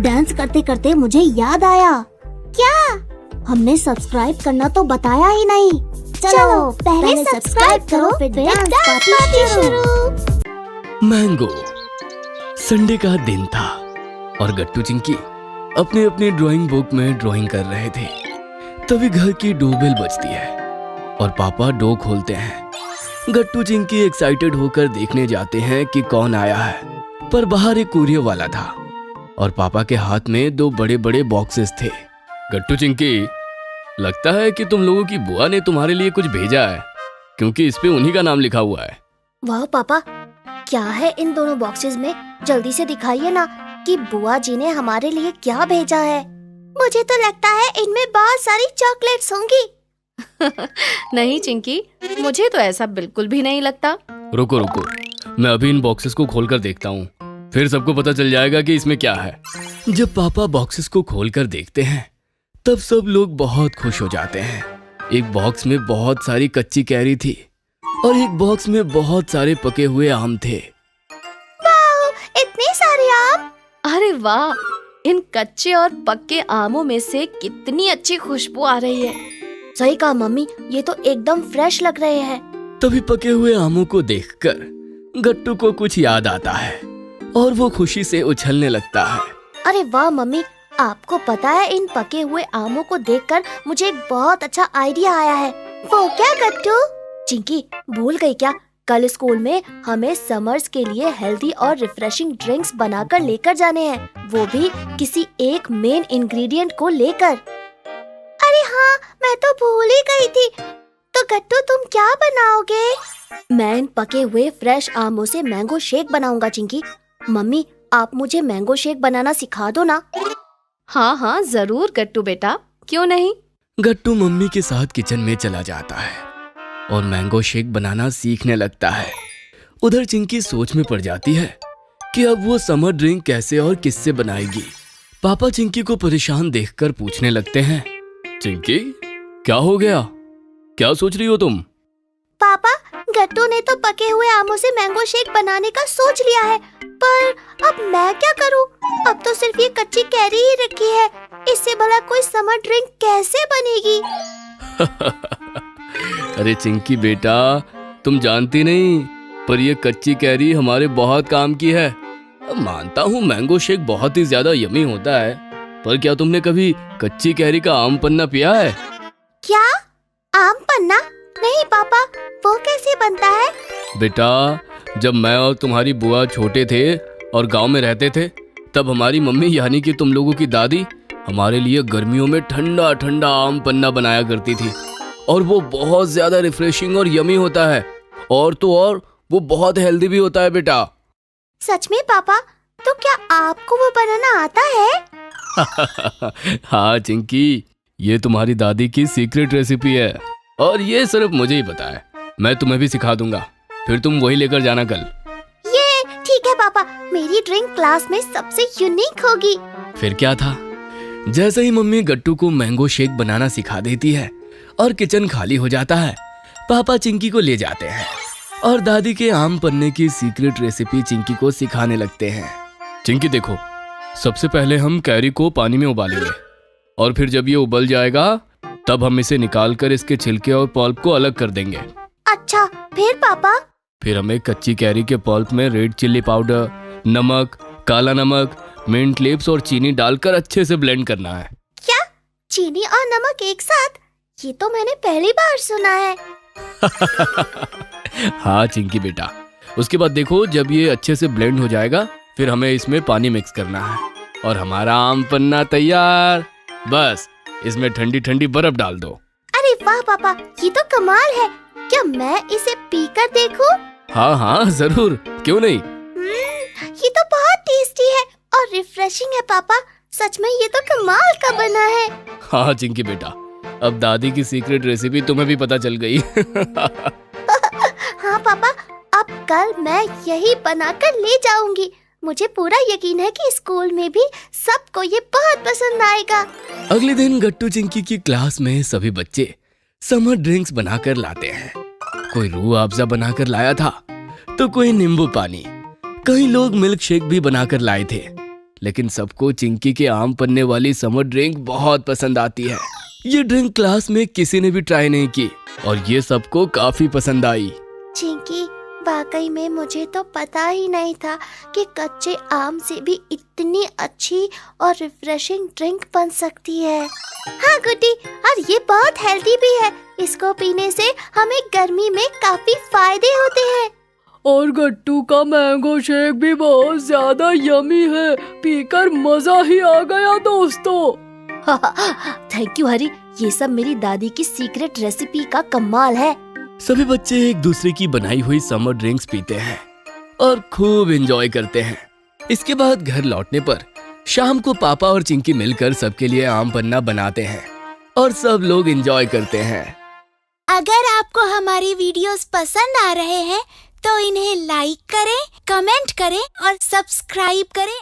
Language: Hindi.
डांस करते करते मुझे याद आया। क्या? हमने सब्सक्राइब करना तो बताया ही नहीं। चलो पहले सब्सक्राइब करो फिर डांस पार्टी शुरू। मैंगो। संडे का दिन था और गट्टू चिंकी अपनी अपनी ड्राइंग बुक में ड्राइंग कर रहे थे। तभी घर की डोरबेल बजती है और पापा डोर खोलते हैं। गट्टू चिंकी एक्साइटेड होकर देखने जाते हैं कि कौन आया है, पर बाहर एक कुरियर वाला था और पापा के हाथ में 2 बड़े बड़े बॉक्सेस थे। गट्टू चिंकी, लगता है कि तुम लोगों की बुआ ने तुम्हारे लिए कुछ भेजा है, क्योंकि इस पे उन्हीं का नाम लिखा हुआ है। वाह पापा, क्या है इन दोनों बॉक्सेस में? जल्दी से दिखाइए ना कि बुआ जी ने हमारे लिए क्या भेजा है। मुझे तो लगता है इनमें बहुत सारी चॉकलेट्स होंगी। नहीं चिंकी, मुझे तो ऐसा बिल्कुल भी नहीं लगता। रुको रुको, मैं अभी इन बॉक्सेस को खोलकर देखता हूँ, फिर सबको पता चल जाएगा कि इसमें क्या है। जब पापा बॉक्सेस को खोलकर देखते हैं तब सब लोग बहुत खुश हो जाते हैं। एक बॉक्स में बहुत सारी कच्ची कैरी थी और एक बॉक्स में बहुत सारे पके हुए आम थे। वाह, इतने सारे आम! अरे वाह, इन कच्चे और पक्के आमों में से कितनी अच्छी खुशबू आ रही है। सही कहा मम्मी, ये तो एकदम फ्रेश लग रहे हैं। तभी पके हुए आमों को देखकर गट्टू को कुछ याद आता है और वो खुशी से उछलने लगता है। अरे वाह मम्मी, आपको पता है इन पके हुए आमों को देखकर मुझे एक बहुत अच्छा आइडिया आया है। वो क्या गट्टू? चिंकी, भूल गई क्या? कल स्कूल में हमें समर्स के लिए हेल्दी और रिफ्रेशिंग ड्रिंक्स बनाकर लेकर जाने हैं, वो भी किसी एक मेन इंग्रेडिएंट को लेकर। अरे हाँ, मैं तो भूल ही गई थी। तो गट्टू, तुम क्या बनाओगे? मैं इन पके हुए फ्रेश आमों से मैंगो शेक बनाऊंगा चिंकी। मम्मी, आप मुझे मैंगो शेक बनाना सिखा दो ना। हाँ हाँ जरूर गट्टू बेटा, क्यों नहीं। गट्टू मम्मी के साथ किचन में चला जाता है और मैंगो शेक बनाना सीखने लगता है। उधर चिंकी सोच में पड़ जाती है कि अब वो समर ड्रिंक कैसे और किससे बनाएगी। पापा चिंकी को परेशान देखकर पूछने लगते हैं, चिंकी क्या हो गया, क्या सोच रही हो तुम? पापा, गट्टू ने तो पके हुए आमों से मैंगो शेक बनाने का सोच लिया है, पर अब मैं क्या करूं? अब तो सिर्फ ये कच्ची कैरी ही रखी है, इससे भला कोई समर ड्रिंक कैसे बनेगी? अरे चिंकी बेटा, तुम जानती नहीं, पर ये कच्ची कैरी हमारे बहुत काम की है। मानता हूँ मैंगो शेक बहुत ही ज्यादा यमी होता है, पर क्या तुमने कभी कच्ची कैरी का आम पन्ना पिया है? क्या? आम पन्ना? नहीं पापा, वो कैसे बनता है? बेटा, जब मैं और तुम्हारी बुआ छोटे थे और गांव में रहते थे, तब हमारी मम्मी यानी कि तुम लोगों की दादी हमारे लिए गर्मियों में ठंडा ठंडा आम पन्ना बनाया करती थी और वो बहुत ज्यादा रिफ्रेशिंग और यमी होता है, और तो और वो बहुत हेल्दी भी होता है बेटा। सच में पापा? तो क्या आपको वो बनाना आता है? हाँ चिंकी, ये तुम्हारी दादी की सीक्रेट रेसिपी है और ये सिर्फ मुझे ही पता है। मैं तुम्हें भी सिखा दूंगा, फिर तुम वही लेकर जाना कल। ये ठीक है पापा, मेरी ड्रिंक क्लास में सबसे यूनिक होगी। फिर क्या था, जैसे ही मम्मी गट्टू को मैंगो शेक बनाना सिखा देती है और किचन खाली हो जाता है, पापा चिंकी को ले जाते हैं और दादी के आम पन्ने की सीक्रेट रेसिपी चिंकी को सिखाने लगते हैं। चिंकी देखो, सबसे पहले हम कैरी को पानी में उबालेंगे और फिर जब ये उबल जाएगा तब हम इसे निकालकर इसके छिलके और पल्प को अलग कर देंगे। अच्छा, फिर पापा? फिर हमें कच्ची कैरी के पल्प में रेड चिल्ली पाउडर, नमक, काला नमक, मिंट लीव्स और चीनी डालकर अच्छे से ब्लेंड करना है। क्या? चीनी और नमक एक साथ? ये तो मैंने पहली बार सुना है। हाँ चिंकी बेटा, उसके बाद देखो जब ये अच्छे से ब्लेंड हो जाएगा फिर हमें इसमें पानी मिक्स करना है और हमारा आम पन्ना तैयार। बस इसमें ठंडी ठंडी बर्फ डाल दो। अरे वाह पापा, ये तो कमाल है। क्या मैं इसे पीकर देखूं? हाँ हाँ जरूर, क्यों नहीं। ये तो बहुत टेस्टी है और रिफ्रेशिंग है पापा। सच में ये तो कमाल का बना है। हाँ चिंकी बेटा, अब दादी की सीक्रेट रेसिपी तुम्हें भी पता चल गई। हाँ पापा, अब कल मैं यही बनाकर ले जाऊंगी। मुझे पूरा यकीन है कि स्कूल में भी सबको ये बहुत पसंद आएगा। अगले दिन गट्टू चिंकी की क्लास में सभी बच्चे समर ड्रिंक्स बनाकर लाते हैं। कोई रूह अफ़ज़ा बनाकर लाया था तो कोई नींबू पानी, कई लोग मिल्क शेक भी बनाकर लाए थे। लेकिन सबको चिंकी के आम पन्ने वाली समर ड्रिंक बहुत पसंद आती है। ये ड्रिंक क्लास में किसी ने भी ट्राई नहीं की और ये सबको काफी पसंद आई। चिंकी, वाकई में मुझे तो पता ही नहीं था कि कच्चे आम से भी इतनी अच्छी और रिफ्रेशिंग ड्रिंक बन सकती है। हाँ गुड्डी, और ये बहुत हेल्दी भी है। इसको पीने से हमें गर्मी में काफी फायदे होते हैं। और गट्टू का मैंगो शेक भी बहुत ज्यादा यमी है, पीकर मजा ही आ गया दोस्तों। थैंक यू हरी, ये सब मेरी दादी की सीक्रेट रेसिपी का कमाल है। सभी बच्चे एक दूसरे की बनाई हुई समर ड्रिंक्स पीते हैं और खूब एंजॉय करते हैं। इसके बाद घर लौटने पर शाम को पापा और चिंकी मिलकर सबके लिए आम पन्ना बनाते हैं और सब लोग एंजॉय करते हैं। अगर आपको हमारी वीडियोस पसंद आ रहे हैं तो इन्हें लाइक करें, कमेंट करें और सब्सक्राइब करें